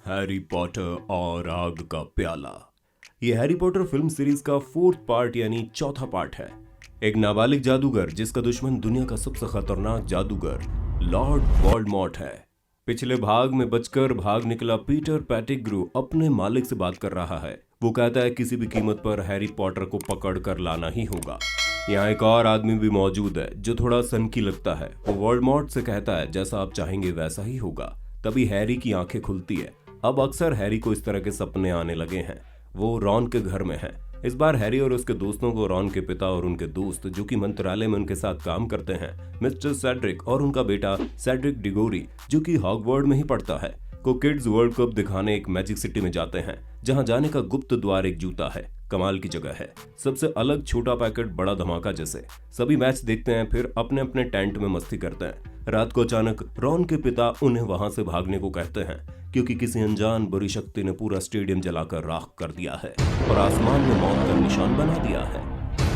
Harry Potter और आग का प्याला। ये हैरी पॉटर फिल्म सीरीज का फोर्थ पार्ट यानी चौथा पार्ट है। एक नाबालिग जादूगर जिसका दुश्मन दुनिया का सबसे खतरनाक जादूगर लॉर्ड वोल्डेमॉर्ट है। पिछले भाग में बचकर भाग निकला पीटर पेटिग्रू अपने मालिक से बात कर रहा है। वो कहता है किसी भी कीमत पर हैरी पॉटर को पकड़ कर लाना ही होगा। यहाँ एक और आदमी भी मौजूद है जो थोड़ा सनकी लगता है। वो वोल्डेमॉर्ट से कहता है जैसा आप चाहेंगे वैसा ही होगा। तभी हैरी की आंखें खुलती है। अब अक्सर हैरी को इस तरह के सपने आने लगे हैं। वो रॉन के घर में है। इस बार हैरी और उसके दोस्तों को रॉन के पिता और उनके दोस्त जो कि मंत्रालय में उनके साथ काम करते हैं, मिस्टर सेड्रिक और उनका बेटा सेड्रिक डिगोरी जो कि हॉगवर्ड में ही पढ़ता है, को किड्स वर्ल्ड कप दिखाने एक मैजिक सिटी में जाते हैं, जहां जाने का गुप्त द्वार एक जूता है। कमाल की जगह है, सबसे अलग छोटा पैकेट बड़ा धमाका जैसे। सभी मैच देखते हैं, फिर अपने अपने टेंट में मस्ती करते हैं। रात को अचानक रॉन के पिता उन्हें वहां से भागने को कहते हैं क्योंकि किसी अनजान बुरी शक्ति ने पूरा स्टेडियम जलाकर राख कर दिया है और आसमान में मौत का निशान बना दिया है।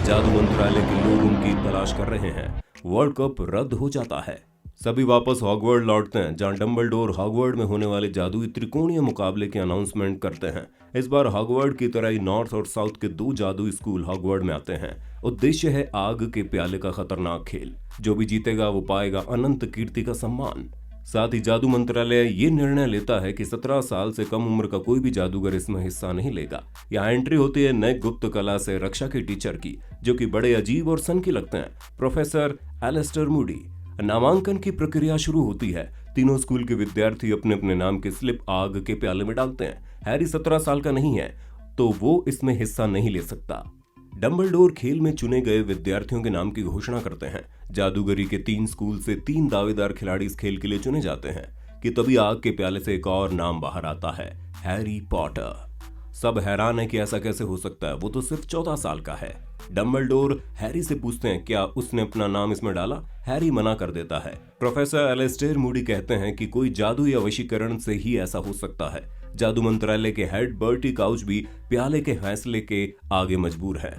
जादू मंत्रालय के लोग उनकी तलाश कर रहे हैं। वर्ल्ड कप रद्द हो जाता है। सभी वापस हॉगवर्ड लौटते हैं, जहां डंबलडोर हॉगवर्ड में होने वाले जादुई त्रिकोणीय मुकाबले की अनाउंसमेंट करते हैं। इस बार हॉगवर्ड की तरह ही नॉर्थ और साउथ के दो जादुई स्कूल हॉगवर्ड में आते हैं। उद्देश्य है आग के प्याले का खतरनाक खेल। जो भी जीतेगा वो पाएगा अनंत कीर्ति का सम्मान। साथ ही जादू मंत्रालय ये निर्णय लेता है कि 17 साल से कम उम्र का कोई भी जादूगर इसमें हिस्सा नहीं लेगा। यहाँ एंट्री होती है नए गुप्त कला से रक्षा के टीचर की, जो कि बड़े अजीब और सनकी लगते हैं, प्रोफेसर एलिस्टर मूडी। नामांकन की प्रक्रिया शुरू होती है। तीनों स्कूल के विद्यार्थी अपने अपने नाम की स्लिप आग के प्याले में डालते हैं। हैरी 17 साल का नहीं है तो वो इसमें हिस्सा नहीं ले सकता। डंबलडोर खेल में चुने गए विद्यार्थियों के नाम की घोषणा करते हैं। जादूगरी के 3 स्कूल से 3 दावेदार खिलाड़ी इस खेल के लिए चुने जाते हैं कि तभी आग के प्याले से एक और नाम बाहर आता है, हैरी पॉटर। सब हैरान है कि ऐसा कैसे हो सकता है, वो तो सिर्फ 14 साल का है। डंबलडोर हैरी से पूछते हैं क्या उसने अपना नाम इसमें डाला। हैरी मना कर देता है। प्रोफेसर एलिस्टेयर मूडी कहते हैं कि कोई जादू या वशीकरण से ही ऐसा हो सकता है। जादू मंत्रालय के हेड बर्टी काउच भी प्याले के फैसले के आगे मजबूर है।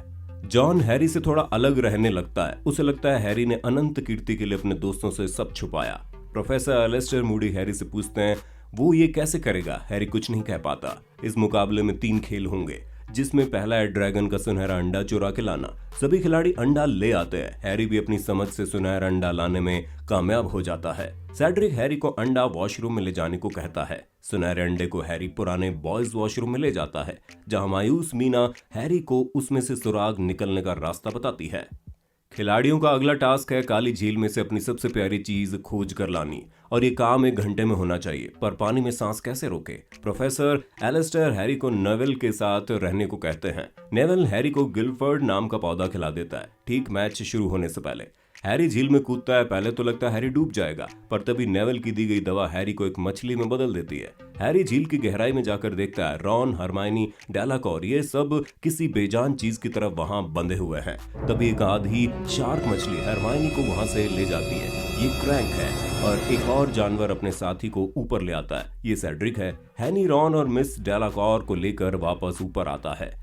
जॉन हैरी से थोड़ा अलग रहने लगता है। उसे लगता है हैरी ने अनंत कीर्ति के लिए अपने दोस्तों से सब छुपाया। प्रोफेसर एलिस्टेयर मूडी हैरी से पूछते हैं वो ये कैसे करेगा। हैरी कुछ नहीं कह पाता। इस मुकाबले में 3 खेल होंगे, जिसमें पहला है ड्रैगन का सुनहरा अंडा चुरा के लाना। सभी खिलाड़ी अंडा ले आते हैं। हैरी भी अपनी समझ से सुनहरा अंडा लाने में कामयाब हो जाता है। सेड्रिक हैरी को अंडा वॉशरूम में ले जाने को कहता है। सुनहरे अंडे को हैरी पुराने बॉयज वॉशरूम में ले जाता है, जहां मायूस मीना हैरी को उसमें से सुराग निकलने का रास्ता बताती है। खिलाड़ियों का अगला टास्क है काली झील में से अपनी सबसे प्यारी चीज खोज कर लानी, और ये काम 1 घंटे में होना चाहिए। पर पानी में सांस कैसे रोके। प्रोफेसर एलिस्टर हैरी को नेविल के साथ रहने को कहते हैं। नेविल हैरी को गिल्फर्ड नाम का पौधा खिला देता है। ठीक मैच शुरू होने से पहले हैरी झील में कूदता है। पहले तो लगता है हैरी डूब जाएगा, पर तभी नेविल की दी गई दवा हैरी को एक मछली में बदल देती है। हैरी झील की गहराई में जाकर देखता है रॉन, हरमाइनी, डेलाकॉर ये सब किसी बेजान चीज की तरफ वहां बंधे हुए हैं। तभी एक आधी शार्क मछली हरमाइनी को वहां से ले जाती है। ये क्रैंक है, और एक और जानवर अपने साथी को ऊपर ले आता है। ये सेड्रिक है। हैनी रॉन और मिस डेलाकॉर को लेकर वापस ऊपर आता है।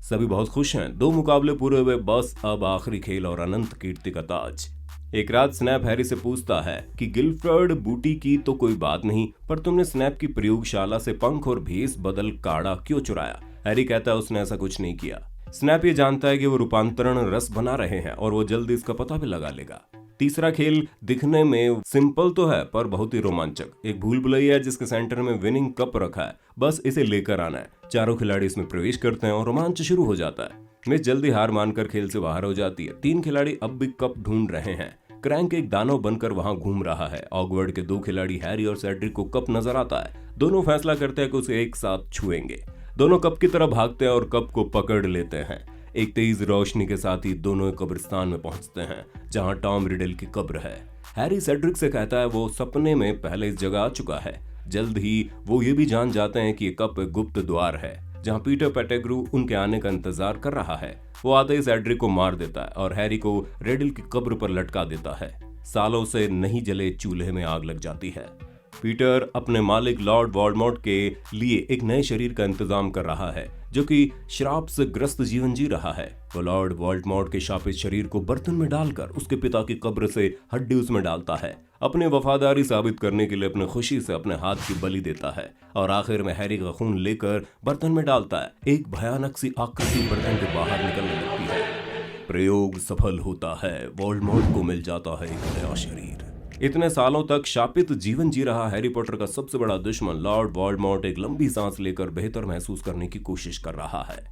सभी बहुत खुश हैं। 2 मुकाबले पूरे हुए, बस अब आखिरी खेल और अनंत कीर्ति का ताज। एक रात स्नैप हैरी से पूछता है कि गिल्फर्ड बूटी की तो कोई बात नहीं, पर तुमने स्नैप की प्रयोगशाला से पंख और भेस बदल काढ़ा क्यों चुराया। हैरी कहता है उसने ऐसा कुछ नहीं किया। स्नैप ये जानता है कि वो रूपांतरण रस बना रहे हैं और वो जल्दी इसका पता भी लगा लेगा। तीसरा खेल दिखने में सिंपल तो है पर बहुत ही रोमांचक। एक भूल भुलैया है जिसके सेंटर में विनिंग कप रखा है, बस इसे लेकर आना है। चारों खिलाड़ी इसमें प्रवेश करते हैं और रोमांच शुरू हो जाता है। मिस जल्दी हार मानकर खेल से बाहर हो जाती है। 3 खिलाड़ी अब भी कप ढूंढ रहे हैं। क्रैंक एक दानव बनकर वहां घूम रहा है। हॉगवर्ड के 2 खिलाड़ी हैरी और सेड्रिक को कप नजर आता है। दोनों फैसला करते हैं कि उसे एक साथ छुएंगे। दोनों कप की तरफ भागते हैं और कप को पकड़ लेते हैं। एक तेज रोशनी के साथ ही दोनों कब्रिस्तान में पहुंचते हैं, जहां टॉम रिडल की कब्र है। हैरी सेड्रिक से कहता है वो सपने में पहले इस जगह आ चुका है। जल्द ही वो ये भी जान जाते हैं कि ये कप गुप्त द्वार है, जहां पीटर पेटिग्रू उनके आने का इंतजार कर रहा है। वो आते ही सेड्रिक को मार देता है और हैरी को रिडल की कब्र पर लटका देता है। सालों से नहीं जले चूल्हे में आग लग जाती है। पीटर अपने मालिक लॉर्ड वोल्डेमॉर्ट के लिए एक नए शरीर का इंतजाम कर रहा है, जो कि श्राप से ग्रस्त जीवन जी रहा है। वो लॉर्ड वोल्डेमॉर्ट के शापित शरीर को बर्तन में डालकर उसके पिता की कब्र से हड्डी उसमें डालता है। अपनी वफादारी साबित करने के लिए अपनी खुशी से अपने हाथ की बलि देता है और आखिर में हैरी का खून लेकर बर्तन में डालता है। एक भयानक सी आकृति बर्तन के बाहर निकलने लगती है। प्रयोग सफल होता है, वोल्डेमॉर्ट को मिल जाता है एक नया शरीर। इतने सालों तक शापित जीवन जी रहा हैरी पॉटर का सबसे बड़ा दुश्मन लॉर्ड वोल्डेमॉर्ट एक लंबी सांस लेकर बेहतर महसूस करने की कोशिश कर रहा है।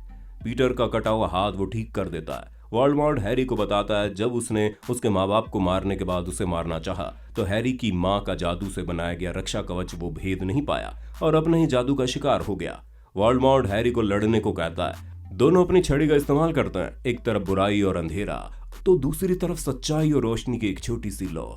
पीटर का कटा हुआ हाथ वो ठीक कर देता है। वोल्डेमॉर्ट हैरी को बताता है जब उसने उसके माँ बाप को मारने के बाद उसे मारना चाहा तो हैरी की माँ का जादू से बनाया गया रक्षा कवच वो भेद नहीं पाया और अपने ही जादू का शिकार हो गया। वोल्डेमॉर्ट हैरी को लड़ने को कहता है। दोनों अपनी छड़ी का इस्तेमाल करते हैं, एक तरफ बुराई और अंधेरा तो दूसरी तरफ सच्चाई और रोशनी की एक छोटी सी लौ,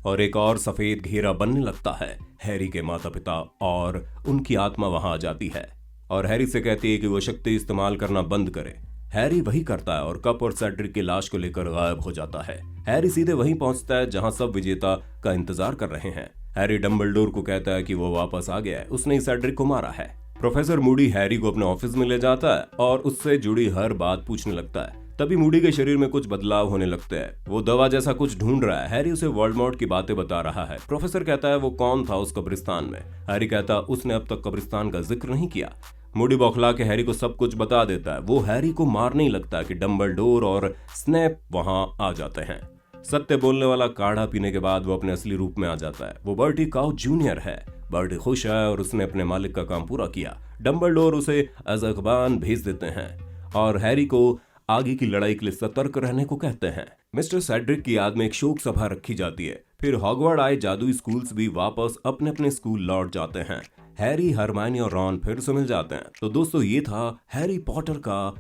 और एक और सफेद घेरा बनने लगता है। हैरी के माता पिता और उनकी आत्मा वहां आ जाती है और हैरी से कहती है कि वो शक्ति इस्तेमाल करना बंद करे। हैरी वही करता है और कप और सेड्रिक की लाश को लेकर गायब हो जाता है। हैरी सीधे वहीं पहुंचता है जहां सब विजेता का इंतजार कर रहे हैं। हैरी डंबलडोर को कहता है कि वो वापस आ गया है, उसने ही सेड्रिक को मारा है। प्रोफेसर मूडी हैरी को अपने ऑफिस में ले जाता है और उससे जुड़ी हर बात पूछने लगता है। तभी मूडी के शरीर में कुछ बदलाव होने लगते हैं। वो दवा जैसा कुछ ढूंढ रहा है। हैरी उसे वोल्डेमॉर्ट की बातें बता रहा है। प्रोफेसर कहता है वो कौन था उस कब्रिस्तान में। हैरी कहता उसने अब तक कब्रिस्तान का जिक्र नहीं किया। मूडी बौखला के हैरी को सब कुछ बता देता है। वो हैरी को मारने ही लगता है कि डंबलडोर और स्नेप वहां आ जाते हैं। सत्य बोलने वाला काढ़ा पीने के बाद वो अपने असली रूप में आ जाता है। वो बर्टी काउ जूनियर है। बर्टी खुश है और उसने अपने मालिक का काम पूरा किया। डंबलडोर उसे अज़काबान भेज देते हैं और हैरी को आगे की लड़ाई के लिए सतर्क रहने को कहते हैं। मिस्टर सेड्रिक की याद में एक शोक सभा रखी जाती है। फिर हॉगवर्ड आए जादुई स्कूल्स भी वापस अपने अपने स्कूल लौट जाते हैं। हैरी, हरमाइनी और रॉन फिर से मिल जाते हैं। तो दोस्तों ये था हैरी पॉटर का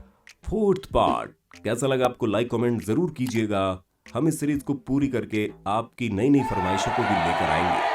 4th पार्ट। कैसा लगा आपको लाइक कमेंट जरूर कीजिएगा। हम इस सीरीज को पूरी करके आपकी नई नई फरमाइशों को भी लेकर आएंगे।